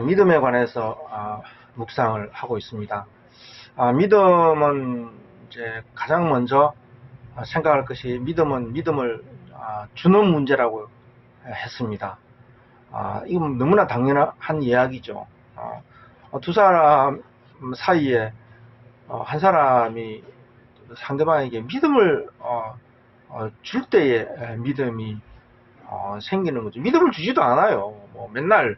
믿음에 관해서 묵상을 하고 있습니다. 믿음은 이제 가장 먼저 생각할 것이 믿음은 믿음을 주는 문제라고 했습니다. 이건 너무나 당연한 이야기죠. 두 사람 사이에 한 사람이 상대방에게 믿음을 줄 때에 믿음이 생기는 거죠. 믿음을 주지도 않아요. 맨날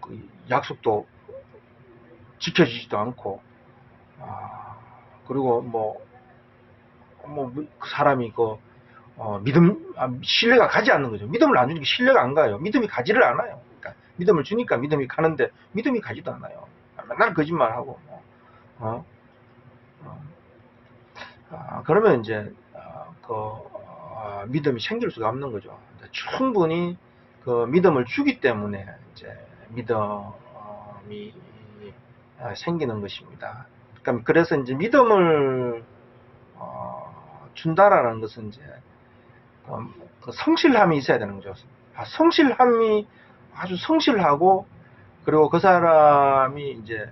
그 약속도 지켜주지도 않고, 그리고 그 사람이 신뢰가 가지 않는 거죠. 믿음을 안 주니까 신뢰가 안 가요. 믿음이 가지를 않아요. 그러니까 믿음을 주니까 믿음이 가는데 믿음이 가지도 않아요. 맨날 거짓말하고, 그러면 이제, 믿음이 생길 수가 없는 거죠. 충분히 그 믿음을 주기 때문에 이제 믿음이 생기는 것입니다. 그러니까 그래서 이제 믿음을 준다라는 것은 이제 그 성실함이 있어야 되는 거죠. 성실함이 아주 성실하고, 그리고 그 사람이 이제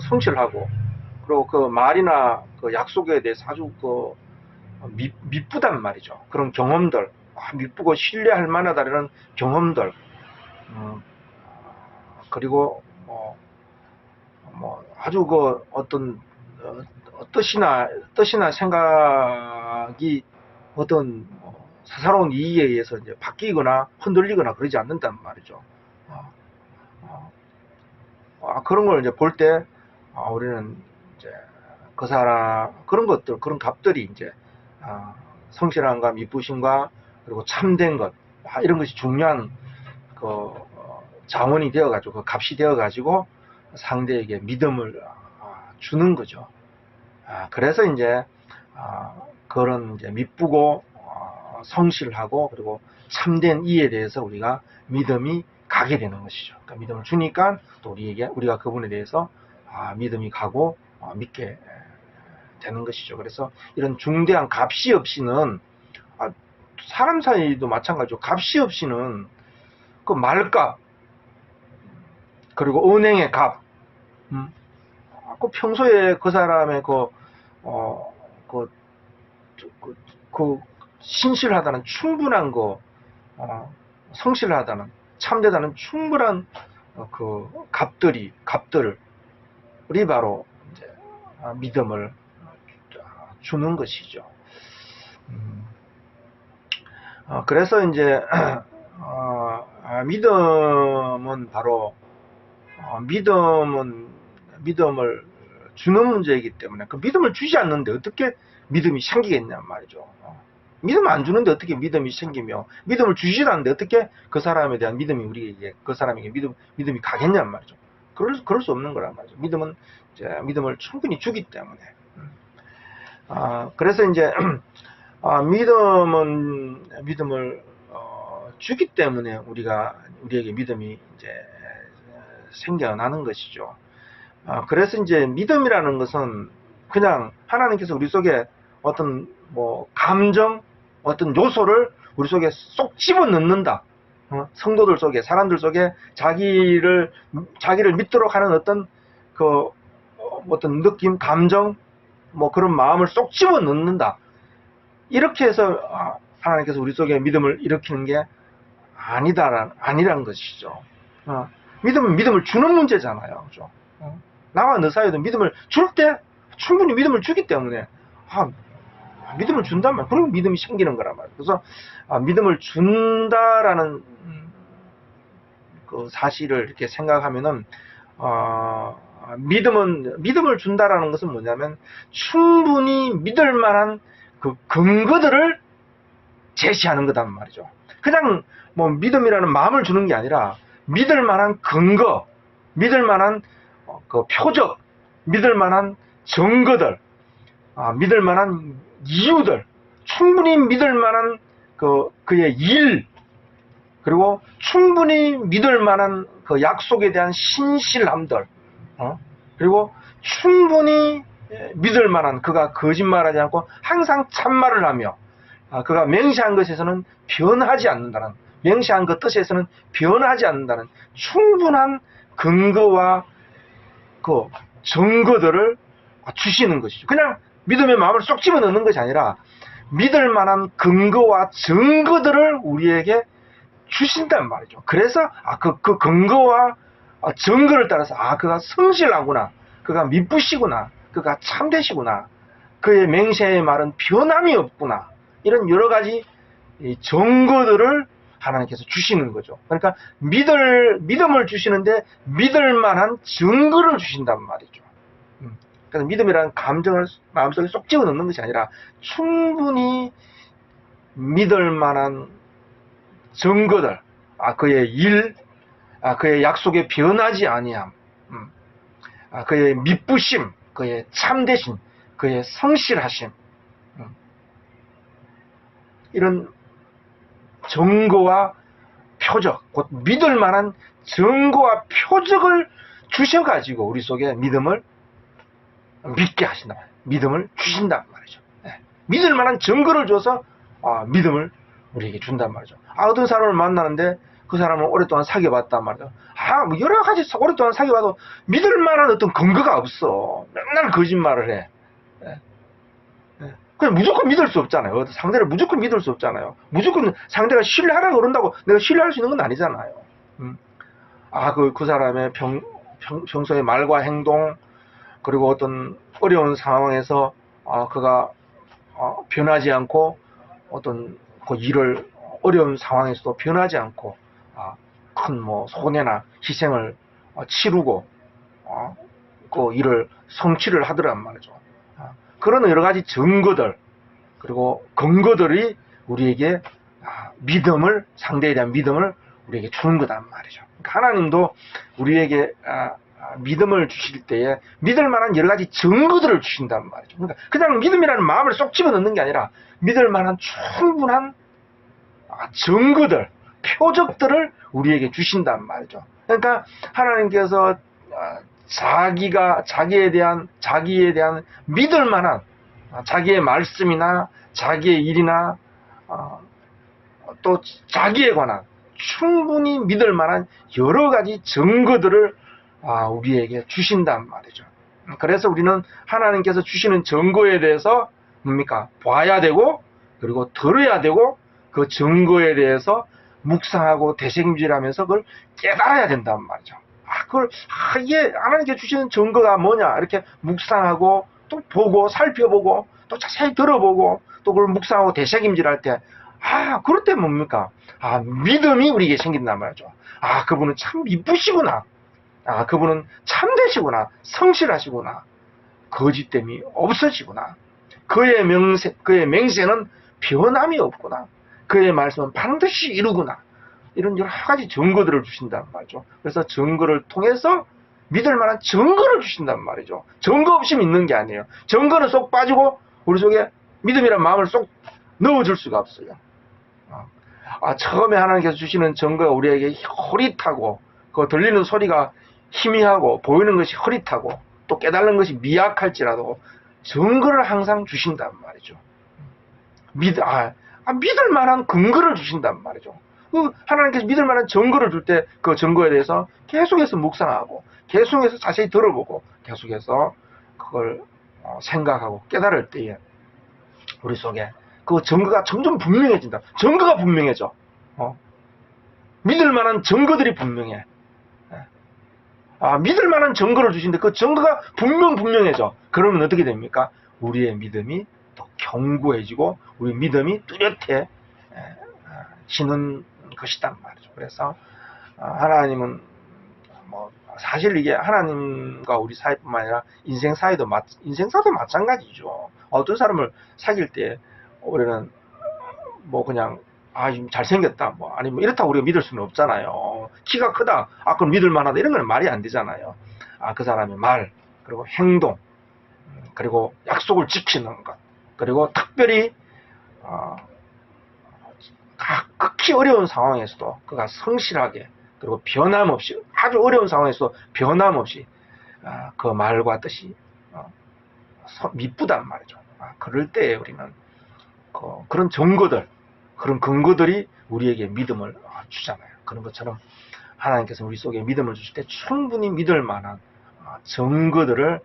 성실하고, 그리고 그 말이나 그 약속에 대해서 아주 미쁘단 말이죠. 그런 경험들, 미쁘고 신뢰할 만하다는 경험들, 그리고 아주 어떤 뜻이나 생각이 어떤 사사로운 이익에 의해서 이제 바뀌거나 흔들리거나 그러지 않는단 말이죠. 그런 걸 이제 볼 때 우리는 이제 그 사람 그런 값들이 이제 성실함과 미쁘심과 그리고 참된 것, 이런 것이 중요한 자원이 되어가지고, 그 값이 되어가지고 상대에게 믿음을 주는 거죠. 그래서 이제 그런 이제 미쁘고 성실하고 그리고 참된 이에 대해서 우리가 믿음이 가게 되는 것이죠. 그러니까 믿음을 주니까 또 우리가 그분에 대해서 믿음이 가고 믿게 되는 것이죠. 그래서 이런 중대한 값이 없이는, 사람 사이도 마찬가지죠. 값이 없이는 그 말값, 그리고 은행의 값, 그 평소에 그 사람의 신실하다는 충분한 성실하다는, 참되다는 충분한 그 값들이 바로 이제 믿음을 주는 것이죠. 그래서 이제 믿음은 바로 믿음을 주는 문제이기 때문에, 그 믿음을 주지 않는데 어떻게 믿음이 생기겠냔 말이죠. 믿음 안 주는데 어떻게 믿음이 생기며, 믿음을 주지도 않는데 어떻게 그 사람에 대한 믿음이 그 사람에게 믿음이 가겠냔 말이죠. 그럴 수 없는 거란 말이죠. 믿음은 이제 믿음을 충분히 주기 때문에. 그래서 이제 믿음을 주기 때문에 우리에게 믿음이 이제 생겨나는 것이죠. 그래서 이제 믿음이라는 것은 그냥 하나님께서 우리 속에 어떤 감정, 어떤 요소를 우리 속에 쏙 집어넣는다. 성도들 속에, 사람들 속에 자기를 믿도록 하는 어떤 느낌, 감정, 그런 마음을 쏙 집어넣는다. 이렇게 해서 하나님께서 우리 속에 믿음을 일으키는 게 아니란 것이죠. 믿음은 믿음을 주는 문제잖아요. 그죠? 나와 너 사이에도 믿음을 줄 때 충분히 믿음을 주기 때문에 믿음을 준단 말이야. 그럼 믿음이 생기는 거란 말이야. 그래서 믿음을 준다라는 그 사실을 이렇게 생각하면은 믿음을 준다라는 것은 뭐냐면 충분히 믿을 만한 그 근거들을 제시하는 거단 말이죠. 그냥 믿음이라는 마음을 주는 게 아니라 믿을 만한 근거, 믿을 만한 그 표적, 믿을 만한 증거들, 믿을 만한 이유들, 충분히 믿을 만한 그의 일, 그리고 충분히 믿을 만한 그 약속에 대한 신실함들, 그리고 충분히 믿을 만한, 그가 거짓말하지 않고 항상 참말을 하며 그가 맹세한 것에서는 변하지 않는다는 맹세한 그 뜻에서는 변하지 않는다는 충분한 근거와 그 증거들을 주시는 것이죠. 그냥 믿음의 마음을 쏙 집어넣는 것이 아니라 믿을 만한 근거와 증거들을 우리에게 주신단 말이죠. 그래서 그 근거와 증거를 따라서 그가 성실하구나, 그가 미쁘시구나, 그가 참되시구나, 그의 맹세의 말은 변함이 없구나, 이런 여러 가지 증거들을 하나님께서 주시는 거죠. 그러니까 믿음을 주시는데 믿을 만한 증거를 주신단 말이죠. 그래서 믿음이라는 감정을 마음속에 쏙 집어넣는 것이 아니라 충분히 믿을 만한 증거들, 그의 일, 그의 약속에 변하지 아니함, 그의 미쁘심, 그의 참되심, 그의 성실하심, 이런 증거와 표적, 곧 믿을 만한 증거와 표적을 주셔가지고 우리 속에 믿음을 믿게 하신다. 믿음을 주신단 말이죠. 믿을 만한 증거를 줘서 믿음을 우리에게 준단 말이죠. 어떤 사람을 만나는데 그 사람을 오랫동안 사귀어봤단 말이죠. 뭐 여러 가지 오랫동안 사귀어봐도 믿을 만한 어떤 근거가 없어. 맨날 거짓말을 해. 그냥 무조건 믿을 수 없잖아요. 상대를 무조건 믿을 수 없잖아요. 무조건 상대가 신뢰하라고 그런다고 내가 신뢰할 수 있는 건 아니잖아요. 그 사람의 평소의 말과 행동, 그리고 어떤 어려운 상황에서 그가 변하지 않고 어떤 그 일을 어려운 상황에서도 변하지 않고 큰 뭐 손해나 희생을 치르고 그 일을 성취를 하더란 말이죠. 그런 여러 가지 증거들 그리고 근거들이 우리에게 믿음을, 상대에 대한 믿음을 우리에게 주는 거단 말이죠. 그러니까 하나님도 우리에게 믿음을 주실 때에 믿을 만한 여러 가지 증거들을 주신단 말이죠. 그러니까 그냥 믿음이라는 마음을 쏙 집어넣는 게 아니라 믿을 만한 충분한 증거들, 표적들을 우리에게 주신단 말이죠. 그러니까 하나님께서 자기에 대한 믿을 만한 자기의 말씀이나 자기의 일이나 또 자기에 관한 충분히 믿을 만한 여러 가지 증거들을 우리에게 주신단 말이죠. 그래서 우리는 하나님께서 주시는 증거에 대해서 뭡니까? 봐야 되고 그리고 들어야 되고 그 증거에 대해서 묵상하고 되새김질하면서 그걸 깨달아야 된단 말이죠. 이게 하나님께 주시는 증거가 뭐냐? 이렇게 묵상하고 또 보고 살펴보고 또 자세히 들어보고 또 그걸 묵상하고 되새김질할 때 그럴 때 뭡니까? 믿음이 우리에게 생긴단 말이죠. 그분은 참 이쁘시구나. 그분은 참되시구나. 성실하시구나. 거짓됨이 없으시구나. 그의 맹세는 변함이 없구나. 그의 말씀은 반드시 이루구나. 이런 여러 가지 증거들을 주신단 말이죠. 그래서 증거를 통해서 믿을 만한 증거를 주신단 말이죠. 증거 없이 믿는 게 아니에요. 증거는 쏙 빠지고 우리 속에 믿음이란 마음을 쏙 넣어줄 수가 없어요. 처음에 하나님께서 주시는 증거가 우리에게 흐릿하고 그 들리는 소리가 희미하고 보이는 것이 흐릿하고 또 깨달는 것이 미약할지라도 증거를 항상 주신단 말이죠. 믿을 만한 근거를 주신단 말이죠. 하나님께서 믿을 만한 증거를 줄 때 그 증거에 대해서 계속해서 묵상하고 계속해서 자세히 들어보고 계속해서 그걸 생각하고 깨달을 때에 우리 속에 그 증거가 점점 분명해진다. 증거가 분명해져. 믿을 만한 증거들이 분명해. 믿을 만한 증거를 주신데 그 증거가 분명해져. 그러면 어떻게 됩니까? 우리의 믿음이 더 견고해지고 우리 믿음이 뚜렷해지는 것이단 말이죠. 그래서 하나님은 사실 이게 하나님과 우리 사이뿐만 아니라 인생사도 마찬가지죠. 어떤 사람을 사귈 때 우리는 그냥 잘생겼다 아니면 이렇다고 우리가 믿을 수는 없잖아요. 키가 크다 그럼 믿을 만하다 이런 건 말이 안 되잖아요. 그 사람의 말 그리고 행동 그리고 약속을 지키는 것 그리고 특별히 극히 어려운 상황에서도 그가 성실하게 그리고 변함없이 아주 어려운 상황에서도 변함없이 그 말과 뜻이 미쁘단 말이죠. 그럴 때 우리는 그런 증거들 그런 근거들이 우리에게 믿음을 주잖아요. 그런 것처럼 하나님께서 우리 속에 믿음을 주실 때 충분히 믿을 만한 증거들을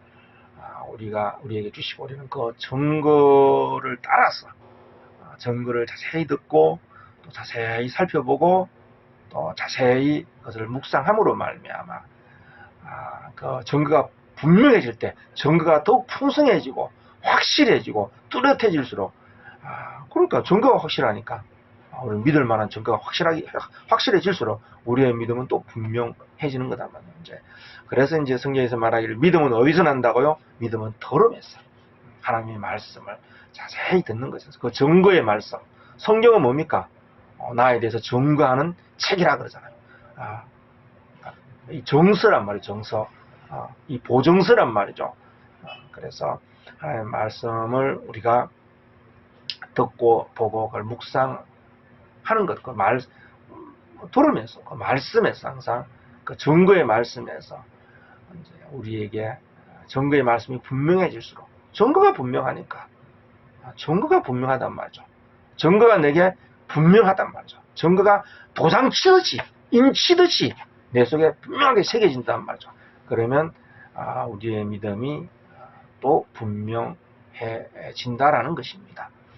우리에게 주시고, 우리는 그 증거를 따라서 증거를 자세히 듣고 또 자세히 살펴보고 또 자세히 그것을 묵상함으로 말미암아 그 증거가 분명해질 때 증거가 더욱 풍성해지고 확실해지고 뚜렷해질수록 그러니까 증거가 확실하니까 우리 믿을 만한 증거가 확실해질수록 우리의 믿음은 또 분명해지는 거다 말이죠. 그래서 이제 성경에서 말하기를 믿음은 어디서 난다고요? 믿음은 들음에서 하나님의 말씀을 자세히 듣는 것에서 그 증거의 말씀. 성경은 뭡니까? 나에 대해서 증거하는 책이라 그러잖아요. 이 정서란 말이죠. 정서. 이 보정서란 말이죠. 그래서 하나님의 말씀을 우리가 듣고 보고 그걸 묵상하는 것, 그 들으면서 그 말씀에서 항상 그 증거의 말씀에서 이제 우리에게 증거의 말씀이 분명해질수록 증거가 분명하니까 증거가 분명하단 말이죠. 증거가 내게 분명하단 말이죠. 증거가 도장 치듯이 인치듯이 내 속에 분명하게 새겨진단 말이죠. 그러면 우리의 믿음이 또 분명해진다라는 것입니다.